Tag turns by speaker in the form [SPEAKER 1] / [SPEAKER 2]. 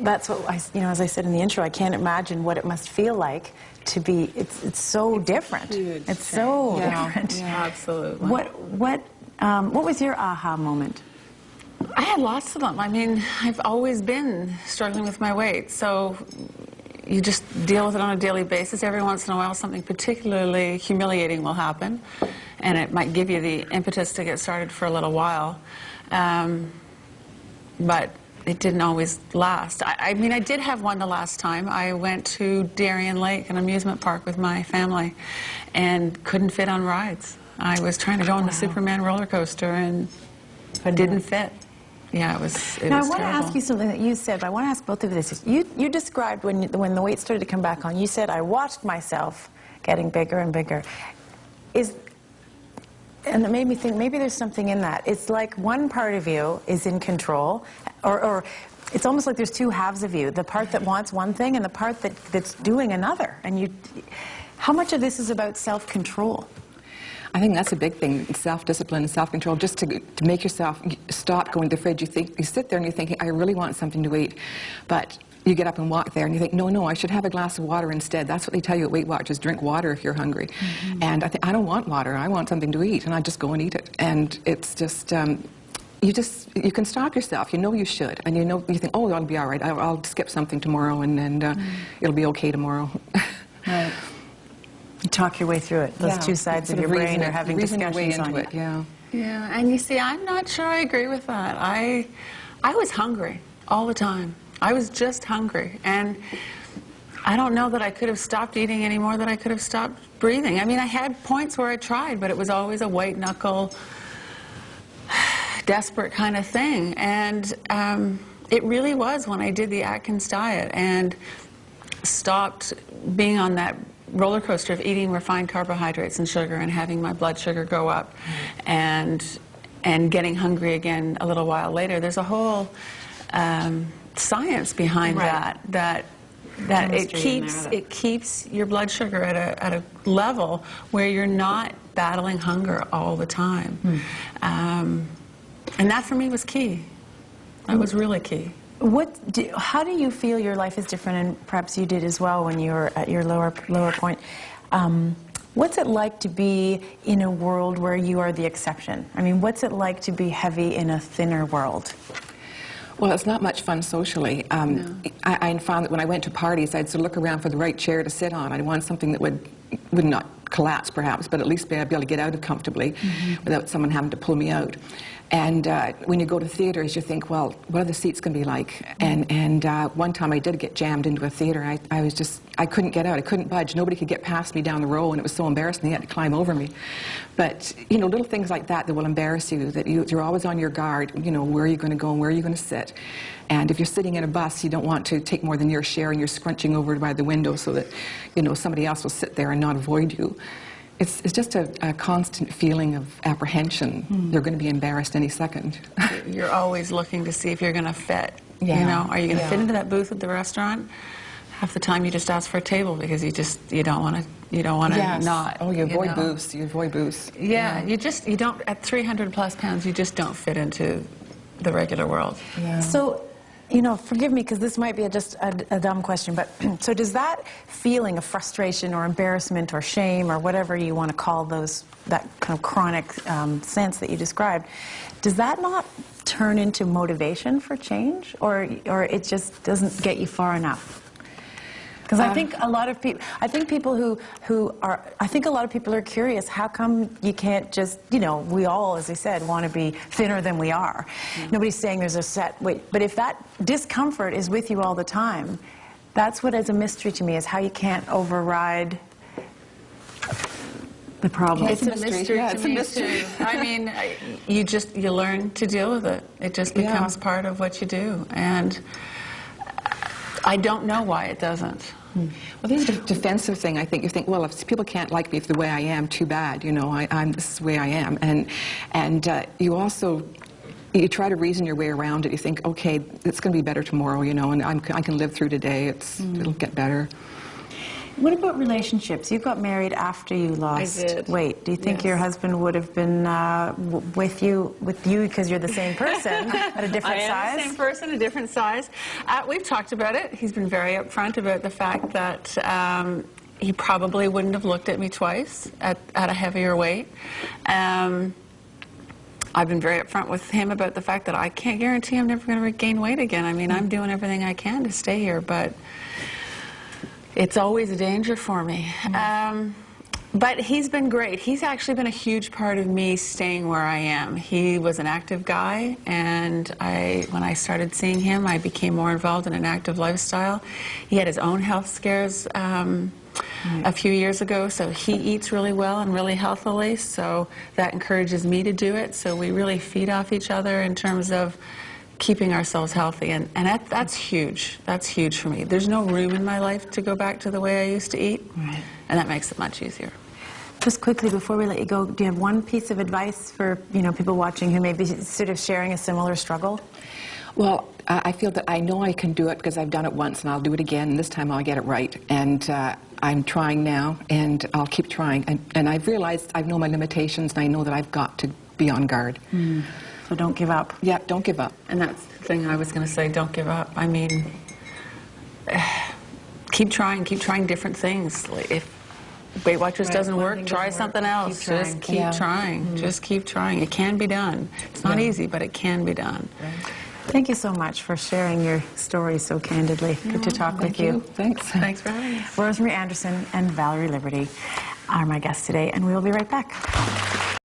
[SPEAKER 1] that's what as I said in the intro, I can't imagine what it must feel like to be. It's so different.
[SPEAKER 2] Huge.
[SPEAKER 1] It's so different.
[SPEAKER 2] Yeah, absolutely.
[SPEAKER 1] What was your aha moment?
[SPEAKER 2] I had lots of them. I mean, I've always been struggling with my weight, so you just deal with it on a daily basis. Every once in a while, something particularly humiliating will happen, and it might give you the impetus to get started for a little while. But it didn't always last. I mean, I did have one the last time. I went to Darien Lake, an amusement park, with my family, and couldn't fit on rides. I was trying to go on the Superman roller coaster and didn't fit. Yeah, it was
[SPEAKER 1] Now, I
[SPEAKER 2] was
[SPEAKER 1] want
[SPEAKER 2] terrible.
[SPEAKER 1] to ask you something that you said, but I want to ask both of you this. You described when the weight started to come back on, you said, I watched myself getting bigger and bigger. And it made me think, maybe there's something in that. It's like one part of you is in control, or it's almost like there's two halves of you, the part that wants one thing and the part that's doing another. And how much of this is about self-control?
[SPEAKER 3] I think that's a big thing, self-discipline and self-control, just to make yourself stop going to the fridge. You sit there and you're thinking, I really want something to eat, but you get up and walk there and you think, no, I should have a glass of water instead. That's what they tell you at Weight Watchers, drink water if you're hungry. Mm-hmm. And I think, I don't want water, I want something to eat, and I just go and eat it. And it's just, you can stop yourself. You know you should, and you think, oh, I'll be all right. I'll skip something tomorrow, and it'll be okay tomorrow.
[SPEAKER 1] Right. You talk your way through it. Those two sides of your brain are having discussions on it.
[SPEAKER 2] Yeah, and you see, I'm not sure I agree with that. I was hungry all the time. I was just hungry, and I don't know that I could have stopped eating any more than I could have stopped breathing. I mean, I had points where I tried, but it was always a white knuckle, desperate kind of thing. And it really was when I did the Atkins diet and stopped being on that roller coaster of eating refined carbohydrates and sugar and having my blood sugar go up, and getting hungry again a little while later. There's a whole science behind that it keeps your blood sugar at a level where you're not battling hunger all the time. And that for me was key. That was really key.
[SPEAKER 1] How do you feel your life is different, and perhaps you did as well when you were at your lower point? What's it like to be in a world where you are the exception? I mean, what's it like to be heavy in a thinner world?
[SPEAKER 3] Well, it's not much fun socially. No. I found that when I went to parties, I'd sort of look around for the right chair to sit on. I'd want something that would not collapse, perhaps, but at least be able to get out of comfortably without someone having to pull me out. And when you go to theaters, you think, well, what are the seats going to be like? And one time I did get jammed into a theater. I couldn't get out. I couldn't budge. Nobody could get past me down the row, and it was so embarrassing they had to climb over me. But, little things like that will embarrass you, that you're always on your guard, where are you going to go and where are you going to sit? And if you're sitting in a bus, you don't want to take more than your share, and you're scrunching over by the window so that, somebody else will sit there and not avoid you. It's just a constant feeling of apprehension. You're going to be embarrassed any second.
[SPEAKER 2] You're always looking to see if you're going to fit.
[SPEAKER 1] Yeah.
[SPEAKER 2] Are you going to fit into that booth at the restaurant? Half the time you just ask for a table because you don't want to not.
[SPEAKER 3] Oh, you avoid booths. You avoid booths.
[SPEAKER 2] Yeah, you don't, at 300 plus pounds, you just don't fit into the regular world.
[SPEAKER 1] Yeah. So, forgive me because this might be just a dumb question, but so does that feeling of frustration or embarrassment or shame or whatever you want to call that kind of chronic sense that you described, does that not turn into motivation for change, or it just doesn't get you far enough? Because I think a lot of people, I think a lot of people are curious, how come you can't just, we all, as I said, want to be thinner than we are. Nobody's saying there's a set weight. But if that discomfort is with you all the time, that's what is a mystery to me, is how you can't override the problem.
[SPEAKER 2] It's a mystery to me, too. I mean, you learn to deal with it. It just becomes part of what you do. And I don't know why it doesn't.
[SPEAKER 3] Well, this is a defensive thing. I think you think, well, if people can't like me for the way I am, too bad. This is the way I am, and you try to reason your way around it. You think, okay, it's going to be better tomorrow, and I can live through today. It'll get better.
[SPEAKER 1] What about relationships? You got married after you lost
[SPEAKER 2] did.
[SPEAKER 1] weight. Do you think
[SPEAKER 2] Yes.
[SPEAKER 1] your husband would have been with you because you're the same person at a different size?
[SPEAKER 2] I am the same person, a different size. We've talked about it. He's been very upfront about the fact that he probably wouldn't have looked at me twice at a heavier weight. I've been very upfront with him about the fact that I can't guarantee I'm never going to regain weight again. I mean, I'm doing everything I can to stay here, but it's always a danger for me. But he's been great. He's actually been a huge part of me staying where I am. He was an active guy, and when I started seeing him, I became more involved in an active lifestyle. He had his own health scares a few years ago, so he eats really well and really healthily, so that encourages me to do it. So we really feed off each other in terms of keeping ourselves healthy, and that's huge. That's huge for me. There's no room in my life to go back to the way I used to eat, and that makes it much easier.
[SPEAKER 1] Just quickly before we let you go, do you have one piece of advice for people watching who may be sort of sharing a similar struggle?
[SPEAKER 3] Well, I feel that I know I can do it because I've done it once, and I'll do it again, and this time I'll get it right. And I'm trying now, and I'll keep trying. And I've realized I know my limitations, and I know that I've got to be on guard.
[SPEAKER 1] So don't give up.
[SPEAKER 3] Yeah, don't give up.
[SPEAKER 2] And that's the thing I was going to say, don't give up. I mean, keep trying different things. If Weight Watchers doesn't work, try something else. Just keep trying. Just keep trying. It can be done. It's not easy, but it can be done.
[SPEAKER 1] Thank you so much for sharing your story so candidly. Good to talk with you.
[SPEAKER 3] Thanks.
[SPEAKER 2] Thanks for having me.
[SPEAKER 1] Rosemary Anderson and Valerie Liberty are my guests today, and we'll be right back.